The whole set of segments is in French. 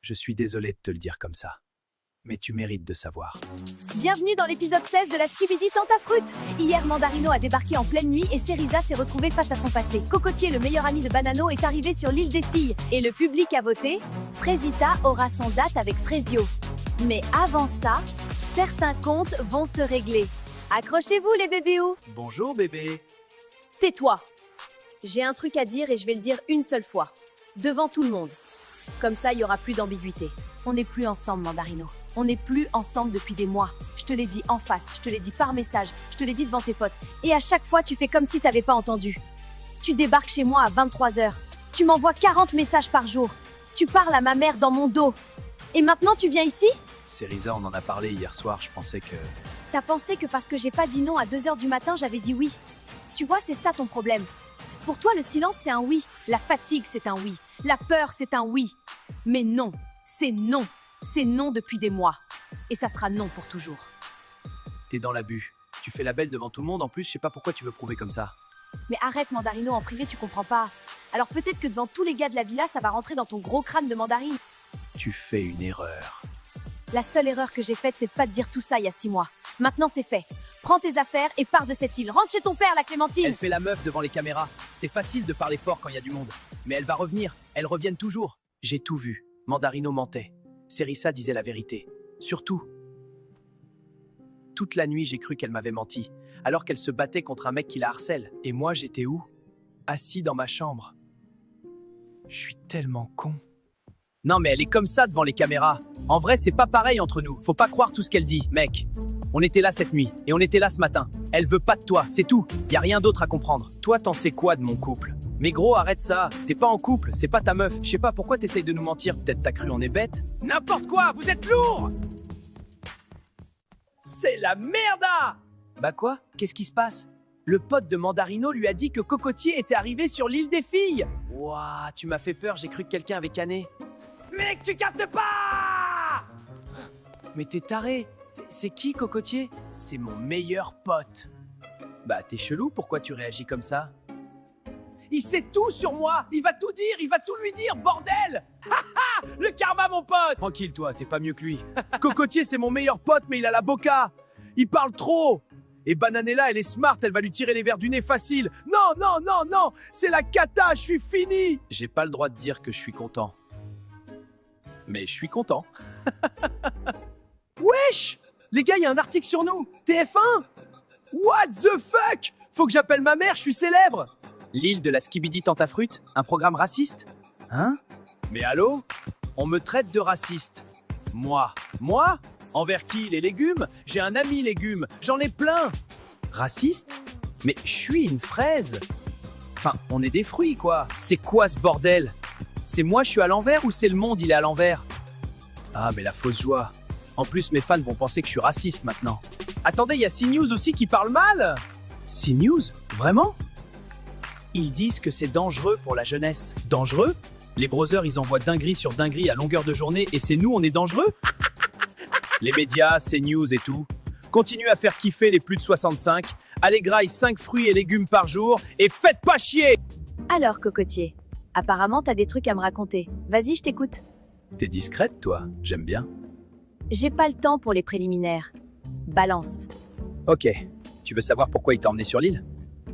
Je suis désolé de te le dire comme ça, mais tu mérites de savoir. Bienvenue dans l'épisode 16 de la Skibidi Tentafruit. Hier, Mandarino a débarqué en pleine nuit et Cerisa s'est retrouvée face à son passé. Cocotier, le meilleur ami de Banano, est arrivé sur l'île des filles. Et le public a voté. Fraisita aura son date avec Fraisio. Mais avant ça, certains comptes vont se régler. Accrochez-vous les bébéous. Bonjour bébé. Tais-toi. J'ai un truc à dire et je vais le dire une seule fois. Devant tout le monde. Comme ça, il n'y aura plus d'ambiguïté. On n'est plus ensemble, Mandarino. On n'est plus ensemble depuis des mois. Je te l'ai dit en face, je te l'ai dit par message, je te l'ai dit devant tes potes. Et à chaque fois, tu fais comme si t'avais pas entendu. Tu débarques chez moi à 23h. Tu m'envoies 40 messages par jour. Tu parles à ma mère dans mon dos. Et maintenant, tu viens ici? Cerisa, on en a parlé hier soir, je pensais que... T'as pensé que parce que j'ai pas dit non à 2h du matin, j'avais dit oui. Tu vois, c'est ça ton problème. Pour toi, le silence, c'est un oui. La fatigue, c'est un oui. La peur, c'est un oui. Mais non, c'est non. C'est non depuis des mois. Et ça sera non pour toujours. T'es dans l'abus. Tu fais la belle devant tout le monde, en plus, je sais pas pourquoi tu veux prouver comme ça. Mais arrête, Mandarino, en privé, tu comprends pas. Alors peut-être que devant tous les gars de la villa, ça va rentrer dans ton gros crâne de mandarine. Tu fais une erreur. La seule erreur que j'ai faite, c'est de pas te dire tout ça il y a 6 mois. Maintenant, c'est fait. Prends tes affaires et pars de cette île. Rentre chez ton père, la Clémentine. Elle fait la meuf devant les caméras. C'est facile de parler fort quand il y a du monde. Mais elle va revenir. Elles reviennent toujours. J'ai tout vu. Mandarino mentait. Cerisa disait la vérité. Surtout. Toute la nuit, j'ai cru qu'elle m'avait menti. Alors qu'elle se battait contre un mec qui la harcèle. Et moi, j'étais où? Assis dans ma chambre. Je suis tellement con. Non mais elle est comme ça devant les caméras. En vrai, c'est pas pareil entre nous. Faut pas croire tout ce qu'elle dit, mec. On était là cette nuit, et on était là ce matin. Elle veut pas de toi, c'est tout. Y a rien d'autre à comprendre. Toi, t'en sais quoi de mon couple? Mais gros, arrête ça. T'es pas en couple, c'est pas ta meuf. Je sais pas pourquoi t'essayes de nous mentir. Peut-être t'as cru on est bête. N'importe quoi, vous êtes lourd. C'est la merda. Bah quoi? Qu'est-ce qui se passe? Le pote de Mandarino lui a dit que Cocotier était arrivé sur l'île des filles. Ouah, tu m'as fait peur, j'ai cru que quelqu'un avait canné. Mec, tu captes pas! Mais t'es taré. C'est qui, Cocotier? C'est mon meilleur pote. Bah, t'es chelou, pourquoi tu réagis comme ça? Il sait tout sur moi! Il va tout dire, il va tout lui dire, bordel! Le karma, mon pote! Tranquille, toi, t'es pas mieux que lui. Cocotier, c'est mon meilleur pote, mais il a la boca! Il parle trop! Et Bananella, elle est smart, elle va lui tirer les verres du nez facile! Non, non, non, non! C'est la cata, je suis fini! J'ai pas le droit de dire que je suis content. Mais je suis content. Wesh! Les gars, il y a un article sur nous. TF1? What the fuck? Faut que j'appelle ma mère, je suis célèbre. L'île de la Skibidi Tentafruit, un programme raciste? Hein? Mais allô? On me traite de raciste. Moi? Moi? Envers qui? Les légumes? J'ai un ami légumes, j'en ai plein. Raciste? Mais je suis une fraise. Enfin, on est des fruits, quoi. C'est quoi ce bordel? C'est moi je suis à l'envers ou c'est le monde il est à l'envers? Ah mais la fausse joie. En plus mes fans vont penser que je suis raciste maintenant. Attendez, il y a CNews aussi qui parle mal. CNews? Vraiment? Ils disent que c'est dangereux pour la jeunesse. Dangereux? Les brothers ils envoient dinguerie sur dinguerie à longueur de journée et c'est nous on est dangereux? Les médias, CNews et tout. Continuez à faire kiffer les plus de 65. Allez graille 5 fruits et légumes par jour et faites pas chier. Alors, Cocotier, apparemment, t'as des trucs à me raconter. Vas-y, je t'écoute. T'es discrète toi, j'aime bien. J'ai pas le temps pour les préliminaires. Balance. Ok, tu veux savoir pourquoi il t'a emmené sur l'île?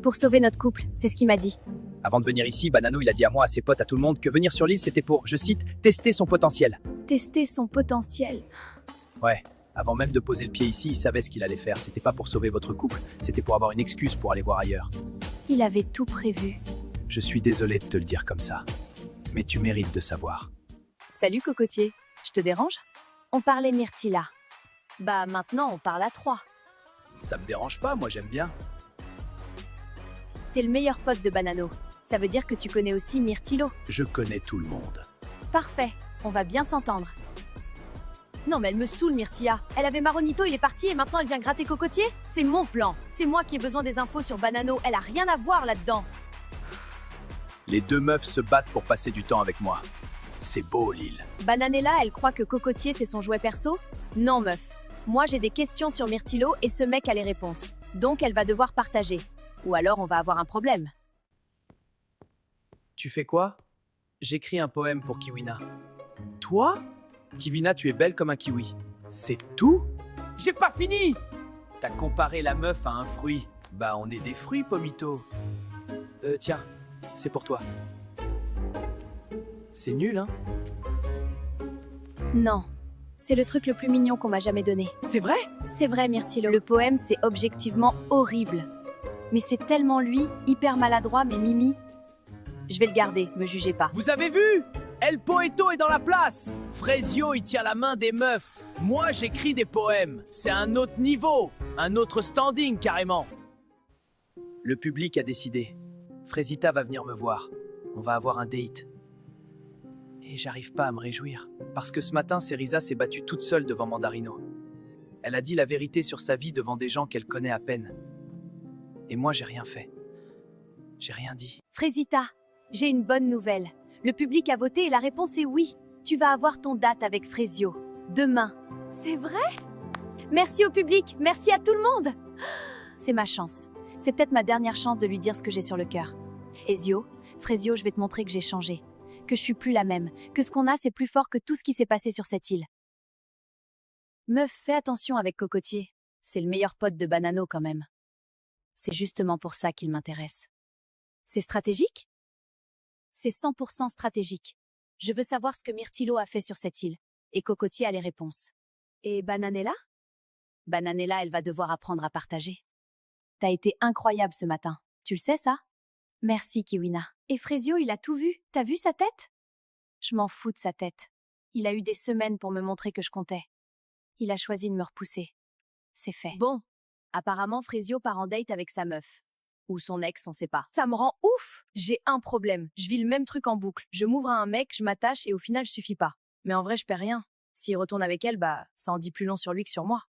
Pour sauver notre couple, c'est ce qu'il m'a dit. Avant de venir ici, Banano il a dit à moi, à ses potes, à tout le monde, que venir sur l'île c'était pour, je cite, tester son potentiel. Tester son potentiel. Ouais, avant même de poser le pied ici, il savait ce qu'il allait faire. C'était pas pour sauver votre couple, c'était pour avoir une excuse pour aller voir ailleurs. Il avait tout prévu. Je suis désolé de te le dire comme ça, mais tu mérites de savoir. Salut Cocotier, je te dérange? On parlait Myrtilla. Bah maintenant on parle à 3. Ça me dérange pas, moi j'aime bien. T'es le meilleur pote de Banano. Ça veut dire que tu connais aussi Myrtillo. Je connais tout le monde. Parfait, on va bien s'entendre. Non mais elle me saoule Myrtilla. Elle avait Maronito, il est parti et maintenant elle vient gratter Cocotier? C'est mon plan. C'est moi qui ai besoin des infos sur Banano, elle a rien à voir là-dedans. Les deux meufs se battent pour passer du temps avec moi. C'est beau, l'île. Bananella, elle croit que Cocotier, c'est son jouet perso? Non, meuf. Moi, j'ai des questions sur Myrtillo et ce mec a les réponses. Donc, elle va devoir partager. Ou alors, on va avoir un problème. Tu fais quoi? J'écris un poème pour Kiwina. Toi? Kivina, tu es belle comme un kiwi. C'est tout? J'ai pas fini! T'as comparé la meuf à un fruit. Bah, on est des fruits, Pomito. Tiens, c'est pour toi. C'est nul, hein? Non. C'est le truc le plus mignon qu'on m'a jamais donné. C'est vrai? C'est vrai, Myrtilo. Le poème, c'est objectivement horrible. Mais c'est tellement lui, hyper maladroit, mais Mimi. Je vais le garder, me jugez pas. Vous avez vu? El Poeto est dans la place! Frezio, il tient la main des meufs. Moi, j'écris des poèmes. C'est un autre niveau, un autre standing, carrément. Le public a décidé. Frezita va venir me voir. On va avoir un date. Et j'arrive pas à me réjouir. Parce que ce matin, Cerisa s'est battue toute seule devant Mandarino. Elle a dit la vérité sur sa vie devant des gens qu'elle connaît à peine. Et moi, j'ai rien fait. J'ai rien dit. Frezita, j'ai une bonne nouvelle. Le public a voté et la réponse est oui. Tu vas avoir ton date avec Frezio. Demain. C'est vrai? Merci au public, merci à tout le monde. C'est ma chance. C'est peut-être ma dernière chance de lui dire ce que j'ai sur le cœur. Frezio, je vais te montrer que j'ai changé. Que je suis plus la même. Que ce qu'on a, c'est plus fort que tout ce qui s'est passé sur cette île. Meuf, fais attention avec Cocotier. C'est le meilleur pote de Banano quand même. C'est justement pour ça qu'il m'intéresse. C'est stratégique? C'est 100% stratégique. Je veux savoir ce que Myrtilo a fait sur cette île. Et Cocotier a les réponses. Et Bananella? Bananella, elle va devoir apprendre à partager. T'as été incroyable ce matin. Tu le sais, ça? Merci, Kiwina. Et Frezio, il a tout vu. T'as vu sa tête? Je m'en fous de sa tête. Il a eu des semaines pour me montrer que je comptais. Il a choisi de me repousser. C'est fait. Bon. Apparemment, Frezio part en date avec sa meuf. Ou son ex, on sait pas. Ça me rend ouf! J'ai un problème. Je vis le même truc en boucle. Je m'ouvre à un mec, je m'attache et au final, je suffis pas. Mais en vrai, je perds rien. S'il retourne avec elle, bah, ça en dit plus long sur lui que sur moi.